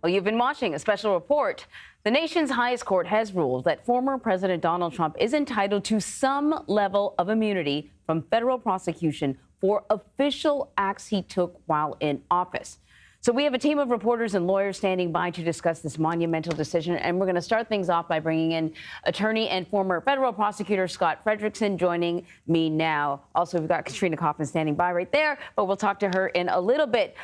Well, you've been watching a special report. The nation's highest court has ruled that former President Donald Trump is entitled to some level of immunity from federal prosecution for official acts he took while in office. So we have a team of reporters and lawyers standing by to discuss this monumental decision. And we're going to start things off by bringing in attorney and former federal prosecutor Scott Fredericksen joining me now. Also, we've got Katrina Kaufman standing by right there, but we'll talk to her in a little bit.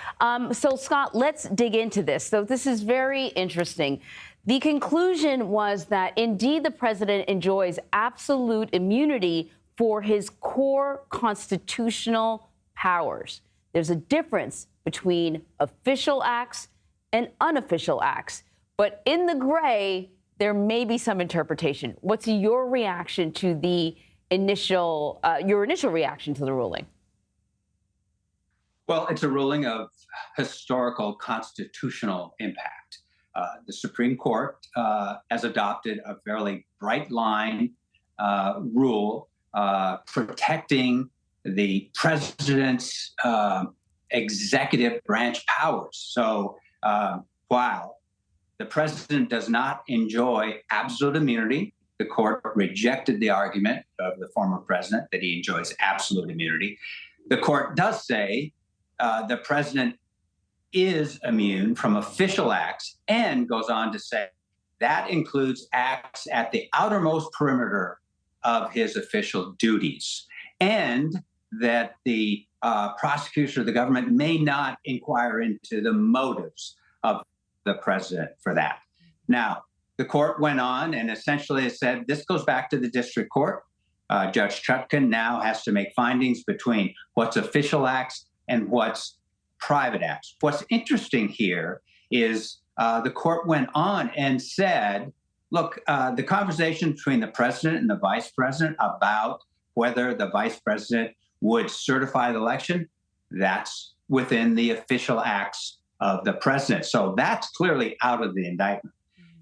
So, Scott, let's dig into this. So this is very interesting. The conclusion was that indeed the president enjoys absolute immunity for his core constitutional powers. There's a difference between official acts and unofficial acts. But in the gray, there may be some interpretation. What's your reaction to the your initial reaction to the ruling? Well, it's a ruling of historical constitutional impact. The Supreme Court has adopted a fairly bright line rule protecting the president's executive branch powers. So while the president does not enjoy absolute immunity, the court rejected the argument of the former president that he enjoys absolute immunity. The court does say the president is immune from official acts and goes on to say that includes acts at the outermost perimeter of his official duties, and that the prosecution of the government may not inquire into the motives of the president for that. Now, the court went on and essentially said this goes back to the district court. Judge Chutkan now has to make findings between what's official acts and what's private acts. What's interesting here is the court went on and said, look, the conversation between the president and the vice president about whether the vice president would certify the election, that's within the official acts of the president. So that's clearly out of the indictment.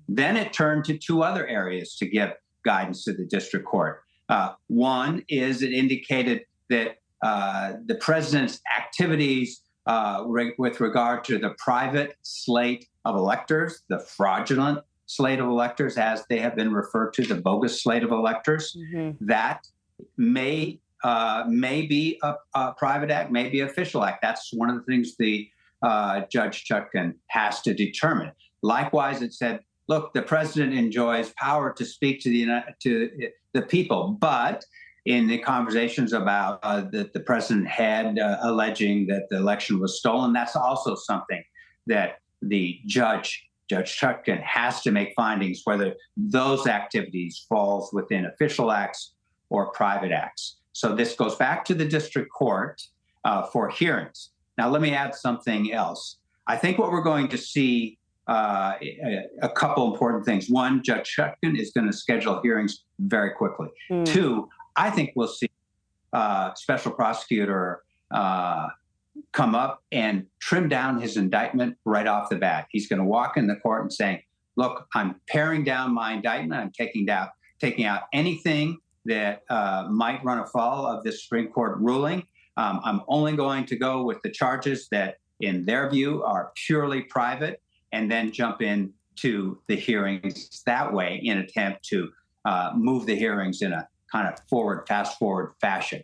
Then it turned to two other areas to give guidance to the district court. One is it indicated that the president's activities with regard to the private slate of electors, the fraudulent slate of electors, as they have been referred to, the bogus slate of electors, that may be a private act, may be an official act. That's one of the things the Judge Chutkan has to determine. Likewise, it said, look, the president enjoys power to speak to the people, but in the conversations about that the president had alleging that the election was stolen, that's also something that the Judge Chutkan has to make findings whether those activities falls within official acts or private acts. So this goes back to the district court for hearings. Now, let me add something else. I think what we're going to see a couple important things. One, Judge Chutkan is going to schedule hearings very quickly. Two, I think we'll see special prosecutor come up and trim down his indictment right off the bat. He's going to walk in the court and saying, look, I'm paring down my indictment. I'm taking out anything that might run afoul of this Supreme Court ruling. I'm only going to go with the charges that, in their view, are purely private, and then jump into the hearings that way in an attempt to move the hearings in a kind of fast-forward fashion.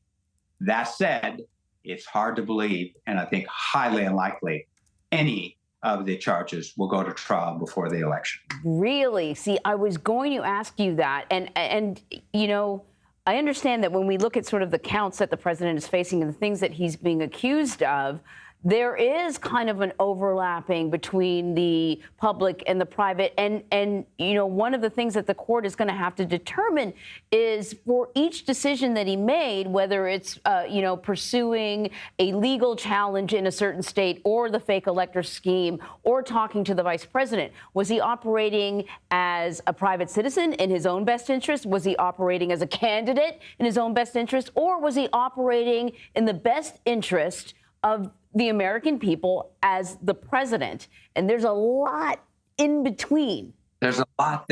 That said, it's hard to believe, and I think highly unlikely, any of the charges will go to trial before the election. Really? See, I was going to ask you that. And you know, I understand that when we look at sort of the counts that the president is facing and the things that he's being accused of, there is kind of an overlapping between the public and the private. And you know, one of the things that the court is going to have to determine is for each decision that he made, whether it's, you know, pursuing a legal challenge in a certain state or the fake elector scheme or talking to the vice president, was he operating as a private citizen in his own best interest? Was he operating as a candidate in his own best interest? Or was he operating in the best interest of the American people as the president? And there's a lot in between. There's a lot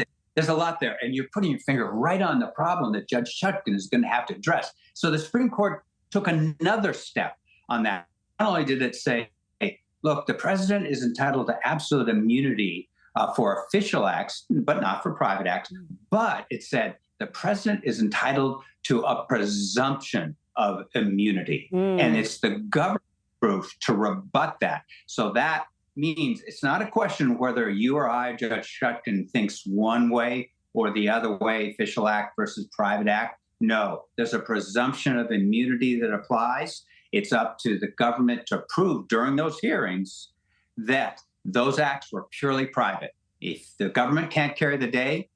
there. And you're putting your finger right on the problem that Judge Chutkan is going to have to address. So the Supreme Court took another step on that. Not only did it say, hey, look, the president is entitled to absolute immunity for official acts, but not for private acts. But it said the president is entitled to a presumption of immunity. And it's the government proof to rebut that. So that means it's not a question whether you or I, Judge Shutkin, thinks one way or the other way, official act versus private act. No, there's a presumption of immunity that applies. It's up to the government to prove during those hearings that those acts were purely private. If the government can't carry the day,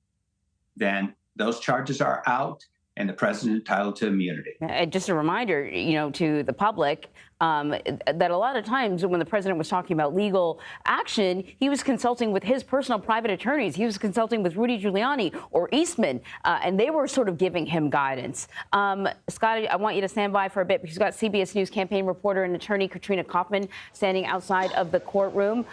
then those charges are out and the president is entitled to immunity. Just a reminder, to the public, that a lot of times when the president was talking about legal action, he was consulting with his personal private attorneys. He was consulting with Rudy Giuliani or Eastman, and they were sort of giving him guidance. Scott, I want you to stand by for a bit because we've got CBS News campaign reporter and attorney Katrina Kaufman standing outside of the courtroom.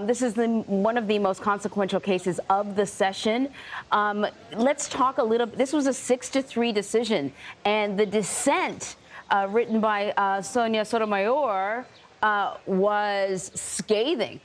This is one of the most consequential cases of the session. Let's talk a little. This was a 6-3 decision, and the dissent written by Sonia Sotomayor was scathing.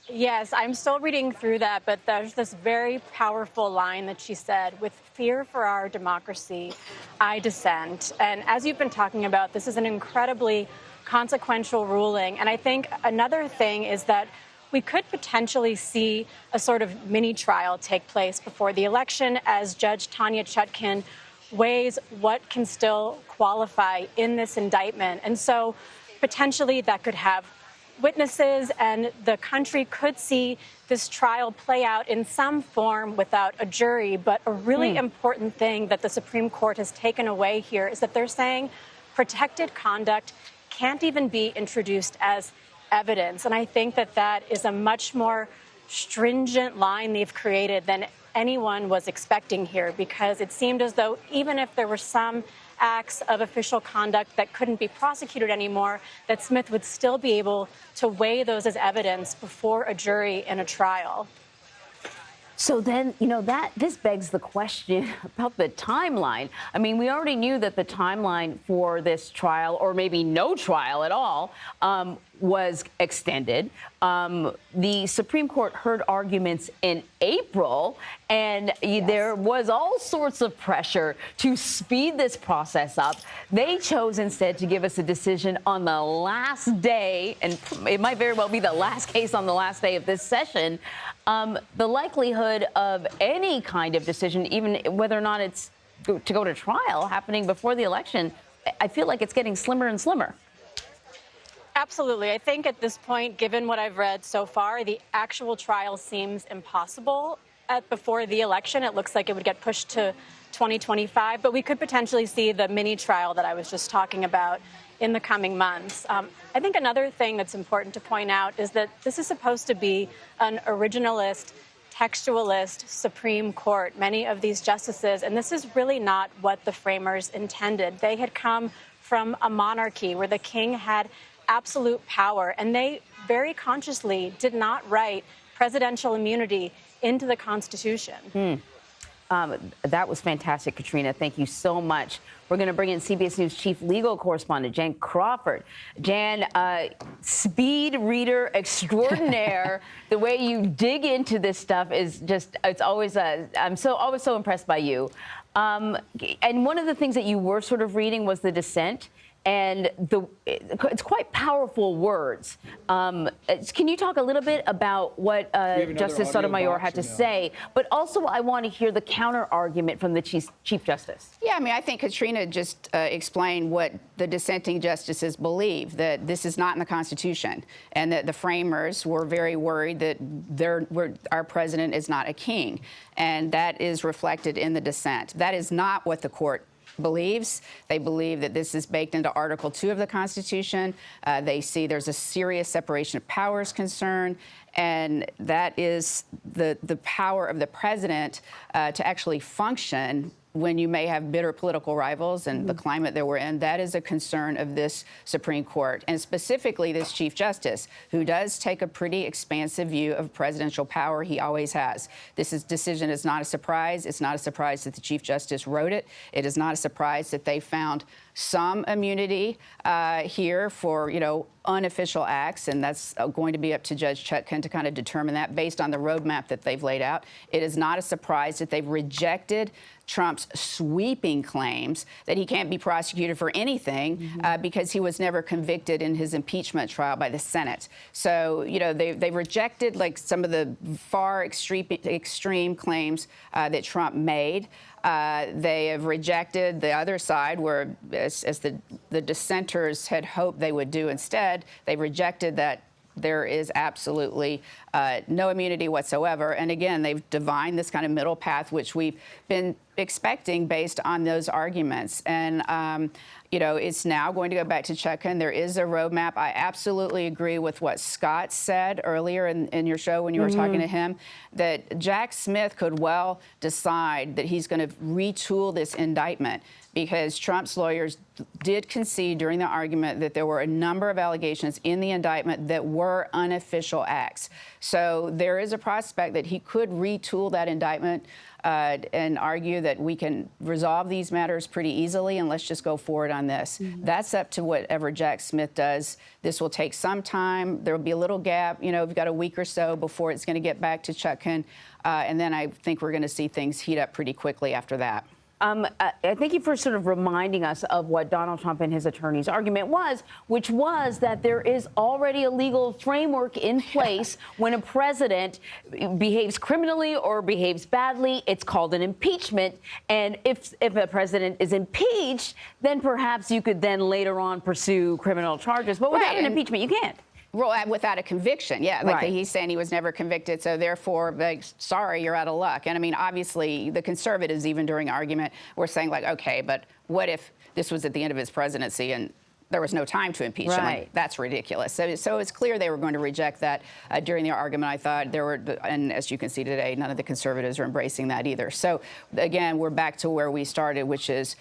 Yes, I'm still reading through that, but there's this very powerful line that she said, "With fear for our democracy, I dissent." And as you've been talking about, this is an incredibly consequential ruling. And I think another thing is that we could potentially see a sort of mini trial take place before the election as Judge Tanya Chutkin weighs what can still qualify in this indictment. And so potentially that could have witnesses and the country could see this trial play out in some form without a jury. But a really important thing that the Supreme Court has taken away here is that they're saying protected conduct can't even be introduced as evidence. And I think that that is a much more stringent line they've created than anyone was expecting here, because it seemed as though even if there were some acts of official conduct that couldn't be prosecuted anymore, that Smith would still be able to weigh those as evidence before a jury in a trial. So then, this begs the question about the timeline. I mean, we already knew that the timeline for this trial, or maybe no trial at all, was extended. The Supreme Court heard arguments in April, and there was all sorts of pressure to speed this process up. They chose instead to give us a decision on the last day, and it might very well be the last case on the last day of this session. The likelihood of any kind of decision, even whether or not it's to go to trial, happening before the election, I feel like it's getting slimmer and slimmer. Absolutely. I think at this point, given what I've read so far, the actual trial seems impossible before the election. It looks like it would get pushed to 2025, but we could potentially see the mini trial that I was just talking about in the coming months. I think another thing that's important to point out is that this is supposed to be an originalist, textualist Supreme Court, many of these justices, and this is really not what the framers intended. They had come from a monarchy where the king had absolute power, and they very consciously did not write presidential immunity into the Constitution. That was fantastic, Katrina. Thank you so much. We're going to bring in CBS News chief legal correspondent Jan Crawford. Jan, speed reader extraordinaire. The way you dig into this stuff is just—it's always. I'm always so impressed by you. And one of the things that you were sort of reading was the dissent. And it's quite powerful words. Can you talk a little bit about what Justice Sotomayor had to say? But also, I want to hear the counter argument from the Chief Justice. Yeah, I mean, I think Katrina just explained what the dissenting justices believe, that this is not in the Constitution, and that the framers were very worried that our president is not a king. And that is reflected in the dissent. That is not what the court believes. They believe that this is baked into Article 2 of the Constitution. They see there's a serious separation of powers concern, and that is the power of the president to actually function when you may have bitter political rivals and the climate that we're in, that is a concern of this Supreme Court, and specifically this Chief Justice, who does take a pretty expansive view of presidential power. He always has. Decision is not a surprise. It's not a surprise that the Chief Justice wrote it. It is not a surprise that they found some immunity here for, unofficial acts, and that's going to be up to Judge Chutkan to kind of determine that based on the roadmap that they've laid out. It is not a surprise that they've rejected Trump's sweeping claims that he can't be prosecuted for anything because he was never convicted in his impeachment trial by the Senate. So, they've rejected like some of the far extreme claims that Trump made. They have rejected the other side, where, as the dissenters had hoped they would do instead, they've rejected that there is absolutely no immunity whatsoever. And again, they've divined this kind of middle path, which we've been expecting based on those arguments. And, it's now going to go back to Chutkan. There is a roadmap. I absolutely agree with what Scott said earlier in your show when you were talking to him, that Jack Smith could well decide that he's going to retool this indictment, because Trump's lawyers did concede during the argument that there were a number of allegations in the indictment that were unofficial acts. So there is a prospect that he could retool that indictment and argue that we can resolve these matters pretty easily, and let's just go forward on this. That's up to whatever Jack Smith does. This will take some time. There will be a little gap. We've got a week or so before it's going to get back to Chutkan, and then I think we're going to see things heat up pretty quickly after that. I thank you for sort of reminding us of what Donald Trump and his attorney's argument was, which was that there is already a legal framework in place when a president behaves criminally or behaves badly. It's called an impeachment. And if a president is impeached, then perhaps you could then later on pursue criminal charges. But without an impeachment, you can't. Well, without a conviction, yeah. Like he's saying he was never convicted, so therefore, sorry, you're out of luck. And I mean, obviously, the conservatives, even during argument, were saying, like, okay, but what if this was at the end of his presidency and there was no time to impeach him? Like, that's ridiculous. So it's clear they were going to reject that during their argument. I thought there were, and as you can see today, none of the conservatives are embracing that either. So again, we're back to where we started, which is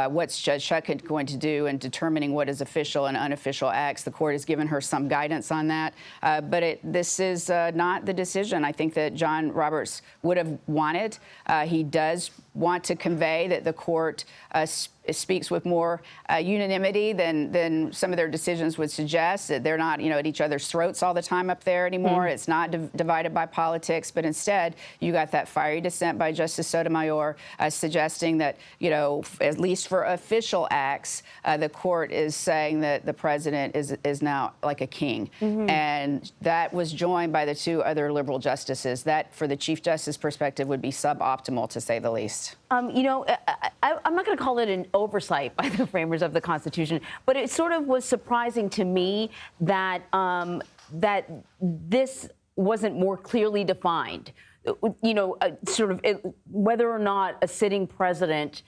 what's Judge Chutkan going to do in determining what is official and unofficial acts. The court has given her some guidance on that, but this is not the decision I think that John Roberts would have wanted. He does want to convey that the court speaks with more unanimity than some of their decisions would suggest, that they're not, at each other's throats all the time up there anymore. It's not divided by politics, but instead you got that fiery dissent by Justice Sotomayor suggesting that, at least for official acts, the court is saying that the president is now like a king. And that was joined by the two other liberal justices. That, for the Chief Justice perspective, would be suboptimal, to say the least. I'm not going to call it an oversight by the framers of the Constitution, but it sort of was surprising to me that that this wasn't more clearly defined. Whether or not a sitting president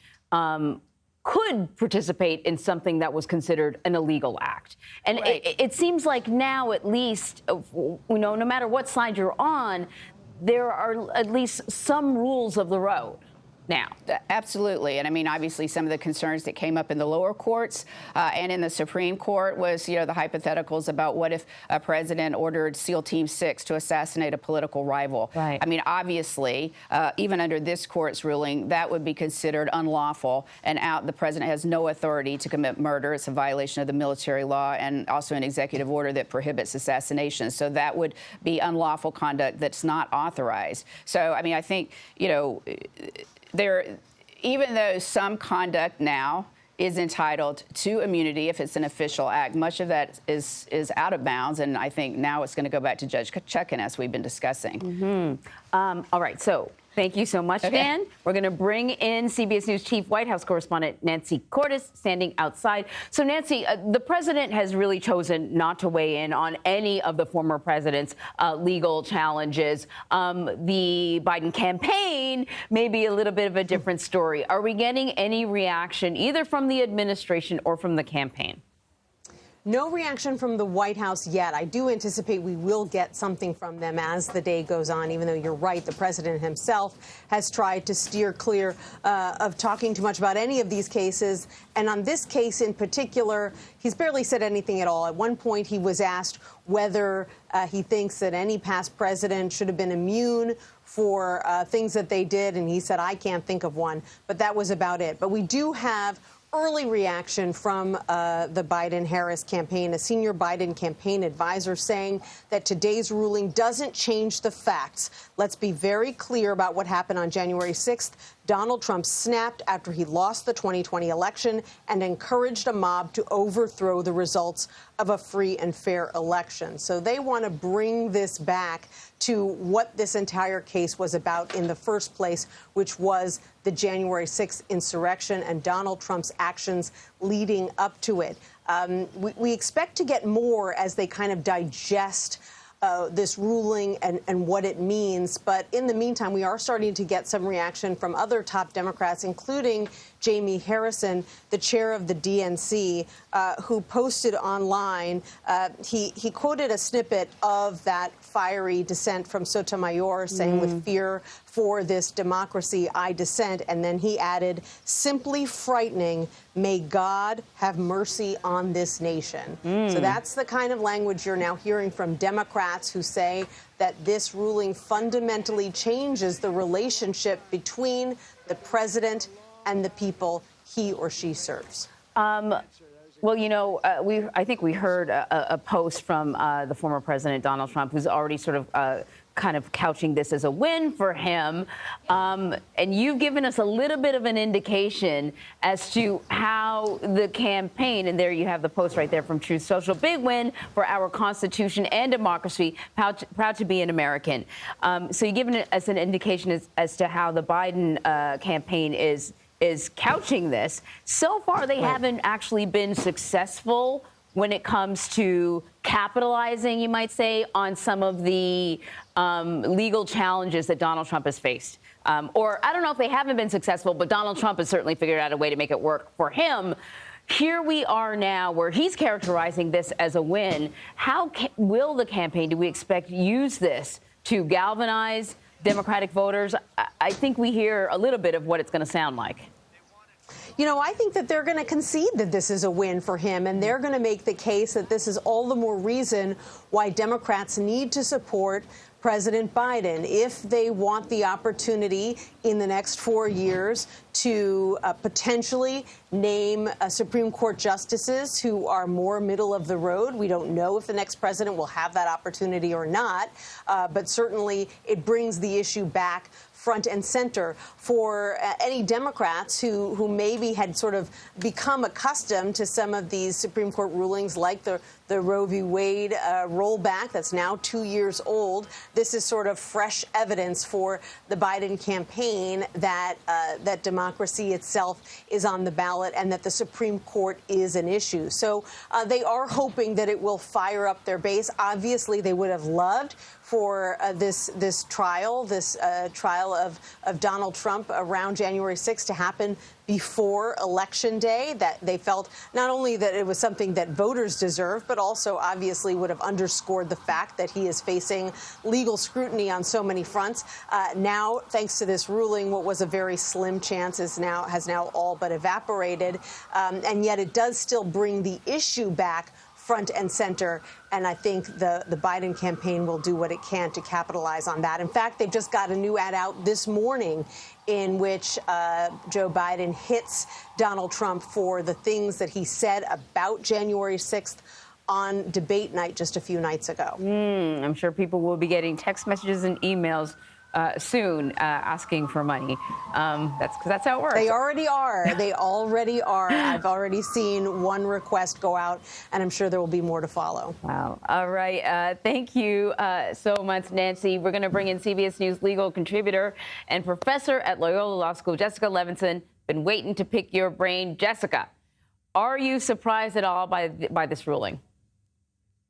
could participate in something that was considered an illegal act. And it seems like now, at least, no matter what side you're on, there are at least some rules of the road now. Absolutely. And I mean, obviously, some of the concerns that came up in the lower courts and in the Supreme Court was, the hypotheticals about what if a president ordered SEAL Team 6 to assassinate a political rival. I mean, obviously, even under this court's ruling, that would be considered unlawful, and the president has no authority to commit murder. It's a violation of the military law and also an executive order that prohibits assassination. So that would be unlawful conduct that's not authorized. So, I mean, I think, even though some conduct now is entitled to immunity if it's an official act, much of that is out of bounds, and I think now it's going to go back to Judge Chutkan, as we've been discussing. All right, so thank you so much, Dan. We're going to bring in CBS News Chief White House correspondent Nancy Cordes, standing outside. So, Nancy, the president has really chosen not to weigh in on any of the former president's legal challenges. The Biden campaign may be a little bit of a different story. Are we getting any reaction either from the administration or from the campaign? No reaction from the White House yet. I do anticipate we will get something from them as the day goes on, even though you're right, the president himself has tried to steer clear of talking too much about any of these cases. And on this case in particular, he's barely said anything at all. At one point, he was asked whether he thinks that any past president should have been immune for things that they did. And he said, I can't think of one. But that was about it. But we do have early reaction from the Biden-Harris campaign, a senior Biden campaign advisor saying that today's ruling doesn't change the facts. Let's be very clear about what happened on January 6th. Donald Trump snapped after he lost the 2020 election and encouraged a mob to overthrow the results of a free and fair election. So they want to bring this back to what this entire case was about in the first place, which was the January 6th insurrection and Donald Trump's actions leading up to it. We expect to get more as they kind of digest this ruling and what it means. But in the meantime, we are starting to get some reaction from other top Democrats, including Jamie Harrison, the chair of the DNC, who posted online. He quoted a snippet of that fiery dissent from Sotomayor saying, with fear for this democracy, I dissent. And then he added, simply frightening. May God have mercy on this nation. So that's the kind of language you're now hearing from Democrats who say that this ruling fundamentally changes the relationship between the president and the people he or she serves. Well, you know, I think we heard a post from the former president, Donald Trump, who's already sort of kind of couching this as a win for him. And you've given us a little bit of an indication as to how the campaign, and there you have the post right there from Truth Social, big win for our Constitution and democracy, proud to be an American. So you've given us an indication as to how the Biden campaign is couching this. So far, they haven't actually been successful when it comes to capitalizing, you might say, on some of the legal challenges that Donald Trump has faced. Or I don't know if they haven't been successful, but Donald Trump has certainly figured out a way to make it work for him. Here we are now where he's characterizing this as a win. How will the campaign, do we expect, use this to galvanize Democratic voters? I think we hear a little bit of what it's going to sound like. You know, I think that they're going to concede that this is a win for him, and they're going to make the case that this is all the more reason why Democrats need to support President Biden if they want the opportunity in the next 4 years to potentially name Supreme Court justices who are more middle of the road. We don't know if the next president will have that opportunity or not, but certainly it brings the issue back front and center for any Democrats who maybe had sort of become accustomed to some of these Supreme Court rulings, like the Roe v. Wade rollback that's now 2 years old. This is sort of fresh evidence for the Biden campaign that that democracy itself is on the ballot and that the Supreme Court is an issue. So they are hoping that it will fire up their base. Obviously, they would have loved for this trial of Donald Trump around January 6th to happen before Election Day, that they felt not only that it was something that voters deserve, but also obviously would have underscored the fact that he is facing legal scrutiny on so many fronts. Now, thanks to this ruling, what was a very slim chance has now all but evaporated. And yet it does still bring the issue back front and center, and I think the Biden campaign will do what it can to capitalize on that. In fact, they've just got a new ad out this morning in which Joe Biden hits Donald Trump for the things that he said about January 6th on debate night just a few nights ago. I'm sure people will be getting text messages and emails soon asking for money. That's how it works. They already are. They already are. I've already seen one request go out, and I'm sure there will be more to follow. Wow. All right. Thank you so much, Nancy. We're going to bring in CBS News legal contributor and professor at Loyola Law School, Jessica Levinson. Been waiting to pick your brain. Jessica, are you surprised at all by this ruling?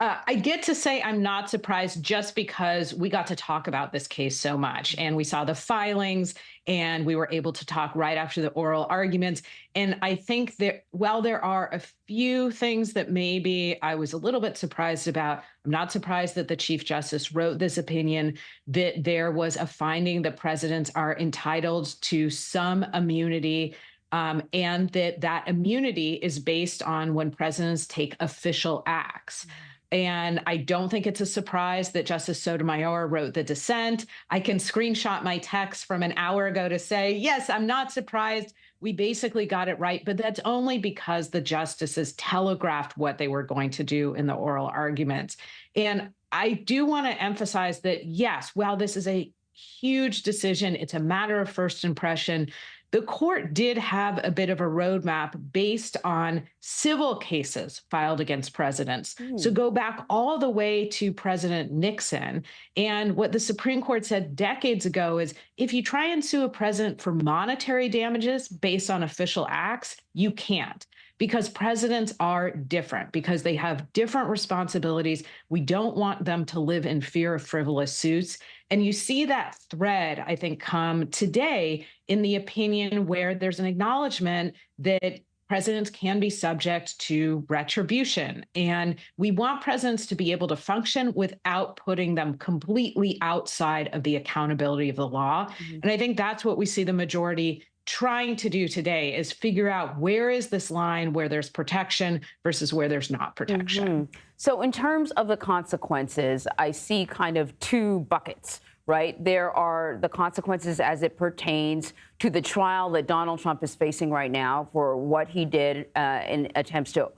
I get to say I'm not surprised just because we got to talk about this case so much and we saw the filings and we were able to talk right after the oral arguments. And I think that while there are a few things that maybe I was a little bit surprised about, I'm not surprised that the Chief Justice wrote this opinion, that there was a finding that presidents are entitled to some immunity, and that immunity is based on when presidents take official acts. And I don't think it's a surprise that Justice Sotomayor wrote the dissent. I can screenshot my text from an hour ago to say, yes, I'm not surprised. We basically got it right, but that's only because the justices telegraphed what they were going to do in the oral arguments. And I do want to emphasize that, yes, while this is a huge decision, it's a matter of first impression, the court did have a bit of a roadmap based on civil cases filed against presidents. So go back all the way to President Nixon. And what the Supreme Court said decades ago is if you try and sue a president for monetary damages based on official acts, you can't. Because presidents are different, because they have different responsibilities. We don't want them to live in fear of frivolous suits. And you see that thread, I think, come today in the opinion where there's an acknowledgement that presidents can be subject to retribution. And we want presidents to be able to function without putting them completely outside of the accountability of the law. And I think that's what we see the majority trying to do today is figure out where is this line where there's protection versus where there's not protection. So in terms of the consequences, I see kind of two buckets, right? There are the consequences as it pertains to the trial that Donald Trump is facing right now for what he did in attempts to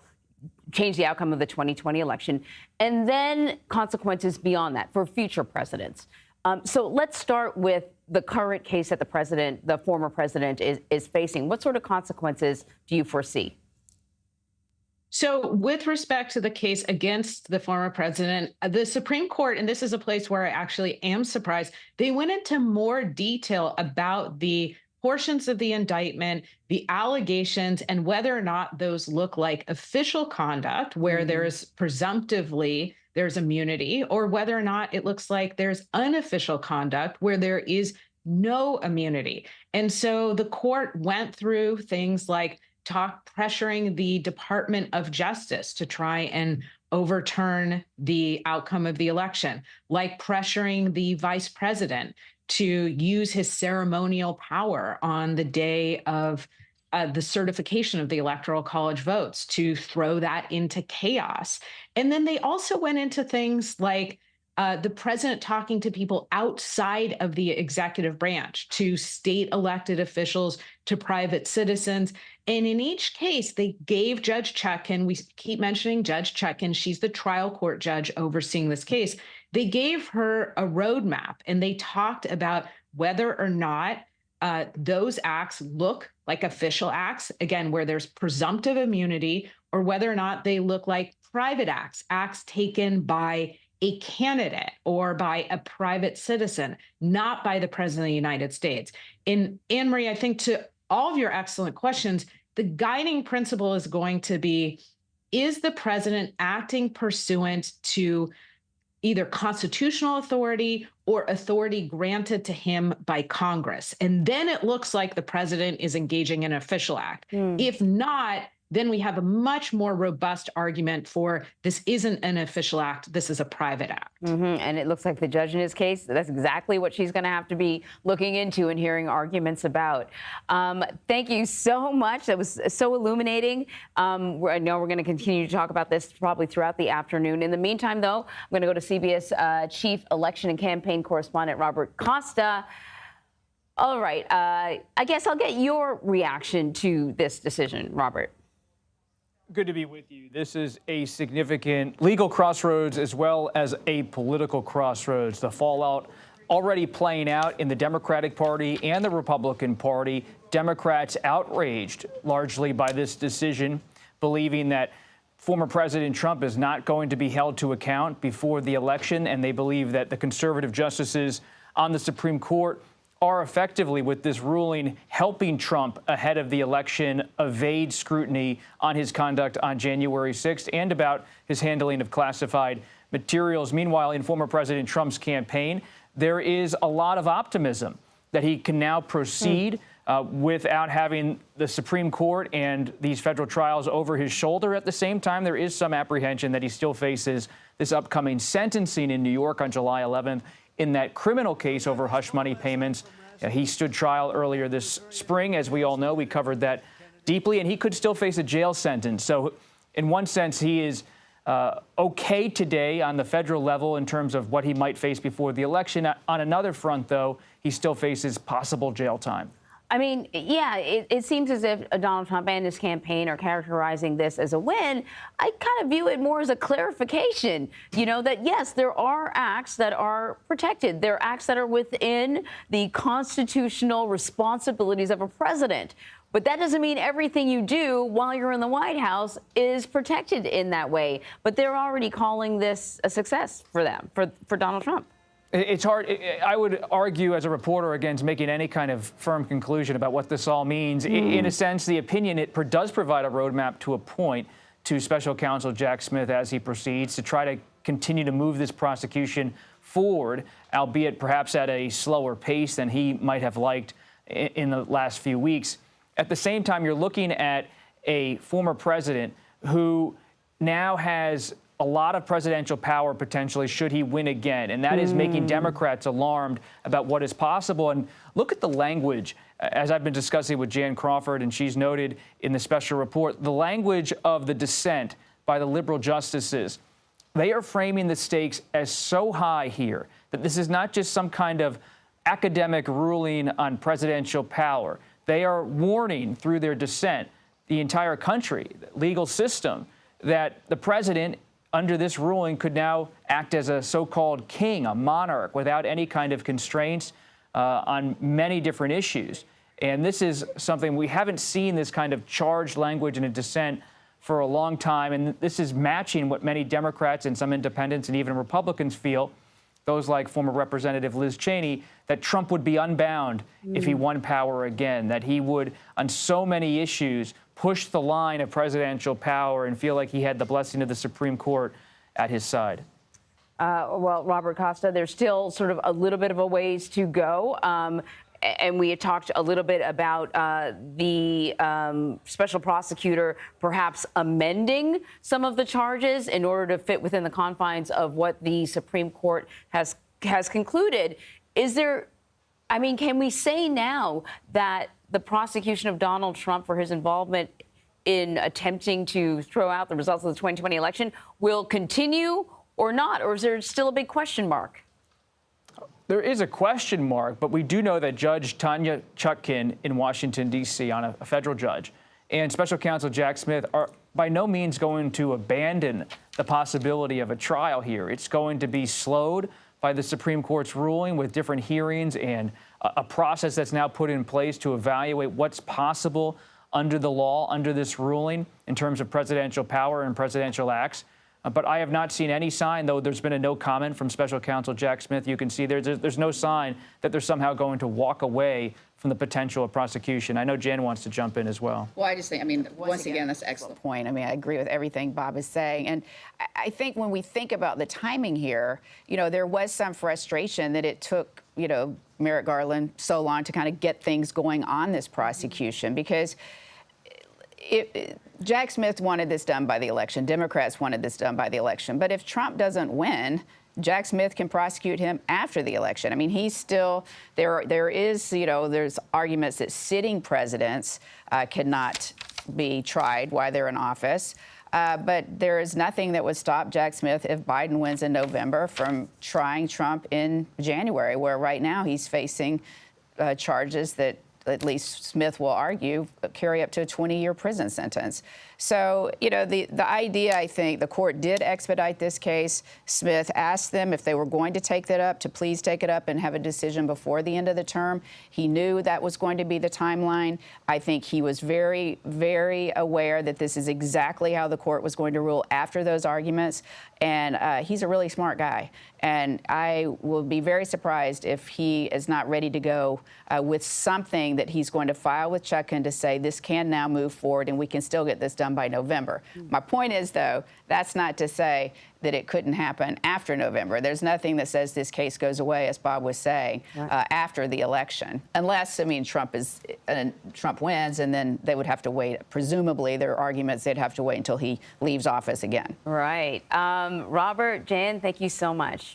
change the outcome of the 2020 election, and then consequences beyond that for future presidents. So let's start with the current case that the former president is facing. What sort of consequences do you foresee? So with respect to the case against the former president, the Supreme Court, and this is a place where I actually am surprised, they went into more detail about the portions of the indictment, the allegations, and whether or not those look like official conduct where there is presumptively there's immunity, or whether or not it looks like there's unofficial conduct where there is no immunity. And so the court went through things like pressuring the Department of Justice to try and overturn the outcome of the election, like pressuring the vice president to use his ceremonial power on the day of the certification of the Electoral College votes to throw that into chaos. And then they also went into things like the president talking to people outside of the executive branch, to state elected officials, to private citizens. And in each case, they gave Judge Chutkan, we keep mentioning Judge Chutkan, she's the trial court judge overseeing this case. They gave her a roadmap and they talked about whether or not those acts look like official acts, again, where there's presumptive immunity, or whether or not they look like private acts, acts taken by a candidate or by a private citizen, not by the president of the United States. And Anne-Marie, I think to all of your excellent questions, the guiding principle is going to be, is the president acting pursuant to either constitutional authority or authority granted to him by Congress? And then it looks like the president is engaging in an official act. If not, then we have a much more robust argument for this isn't an official act, this is a private act. And it looks like the judge in his case, that's exactly what she's going to have to be looking into and hearing arguments about. Thank you so much. That was so illuminating. I know we're going to continue to talk about this probably throughout the afternoon. In the meantime, though, I'm going to go to CBS Chief Election and Campaign Correspondent Robert Costa. All right. I guess I'll get your reaction to this decision, Robert. Good to be with you. This is a significant legal crossroads as well as a political crossroads. The fallout already playing out in the Democratic Party and the Republican Party. Democrats outraged largely by this decision, believing that former President Trump is not going to be held to account before the election, and they believe that the conservative justices on the Supreme Court are effectively, with this ruling, helping Trump ahead of the election evade scrutiny on his conduct on January 6th and about his handling of classified materials. Meanwhile, in former President Trump's campaign, there is a lot of optimism that he can now proceed without having the Supreme Court and these federal trials over his shoulder. At the same time, there is some apprehension that he still faces this upcoming sentencing in New York on July 11th in that criminal case over hush money payments. He stood trial earlier this spring. As we all know, we covered that deeply, and he could still face a jail sentence. So in one sense, he is okay today on the federal level in terms of what he might face before the election. On another front, though, he still faces possible jail time. I mean, yeah, it seems as if Donald Trump and his campaign are characterizing this as a win. I kind of view it more as a clarification, you know, that, yes, there are acts that are protected. There are acts that are within the constitutional responsibilities of a president. But that doesn't mean everything you do while you're in the White House is protected in that way. But they're already calling this a success for them, for Donald Trump. It's hard. I would argue as a reporter against making any kind of firm conclusion about what this all means. In a sense, the opinion, it does provide a roadmap to a point to Special Counsel Jack Smith as he proceeds to try to continue to move this prosecution forward, albeit perhaps at a slower pace than he might have liked in the last few weeks. At the same time, you're looking at a former president who now has a lot of presidential power potentially should he win again. And that is making Democrats alarmed about what is possible. And look at the language, as I've been discussing with Jan Crawford, and she's noted in the special report, the language of the dissent by the liberal justices. They are framing the stakes as so high here that this is not just some kind of academic ruling on presidential power. They are warning through their dissent the entire country, the legal system, that the president under this ruling could now act as a so-called king, a monarch, without any kind of constraints on many different issues. And this is something we haven't seen, this kind of charged language in a dissent for a long time. And this is matching what many Democrats and some independents and even Republicans feel, those like former Representative Liz Cheney, that Trump would be unbound if he won power again, that he would, on so many issues, push the line of presidential power and feel like he had the blessing of the Supreme Court at his side. Well, Robert Costa, there's still sort of a little bit of a ways to go. And we had talked a little bit about the special prosecutor perhaps amending some of the charges in order to fit within the confines of what the Supreme Court has concluded. Is there, I mean, can we say now that the prosecution of Donald Trump for his involvement in attempting to throw out the results of the 2020 election will continue or not? Or is there still a big question mark? There is a question mark, but we do know that Judge Tanya Chutkin in Washington, D.C., a federal judge, and Special Counsel Jack Smith are by no means going to abandon the possibility of a trial here. It's going to be slowed by the Supreme Court's ruling with different hearings and a process that's now put in place to evaluate what's possible under the law, under this ruling, in terms of presidential power and presidential acts. But I have not seen any sign, though there's been a no comment from Special Counsel Jack Smith. You can see there's no sign that they're somehow going to walk away from the potential of prosecution. I know Jan wants to jump in as well. Well, I just think, I mean, once again, that's an excellent point. I mean, I agree with everything Bob is saying. And I think when we think about the timing here, you know, there was some frustration that it took, you know, Merrick Garland so long to kind of get things going on this prosecution, because Jack Smith wanted this done by the election. Democrats wanted this done by the election. But if Trump doesn't win, Jack Smith can prosecute him after the election. I mean, he's still there is, you know, there's arguments that sitting presidents cannot be tried while they're in office. But there is nothing that would stop Jack Smith, if Biden wins in November, from trying Trump in January, where right now he's facing charges that, at least Smith will argue, carry up to a 20-year prison sentence. So, you know, the idea, I think, the court did expedite this case. Smith asked them if they were going to take that up, to please take it up and have a decision before the end of the term. He knew that was going to be the timeline. I think he was very, very aware that this is exactly how the court was going to rule after those arguments. And he's a really smart guy. And I will be very surprised if he is not ready to go with something that he's going to file with Chutkan to say this can now move forward and we can still get this done by November. My point is, though, that's not to say that it couldn't happen after November. There's nothing that says this case goes away, as Bob was saying, after the election, unless, I mean, Trump wins, and then they would have to wait. Presumably, their arguments, they'd have to wait until he leaves office again. Right. Robert, Jan, thank you so much.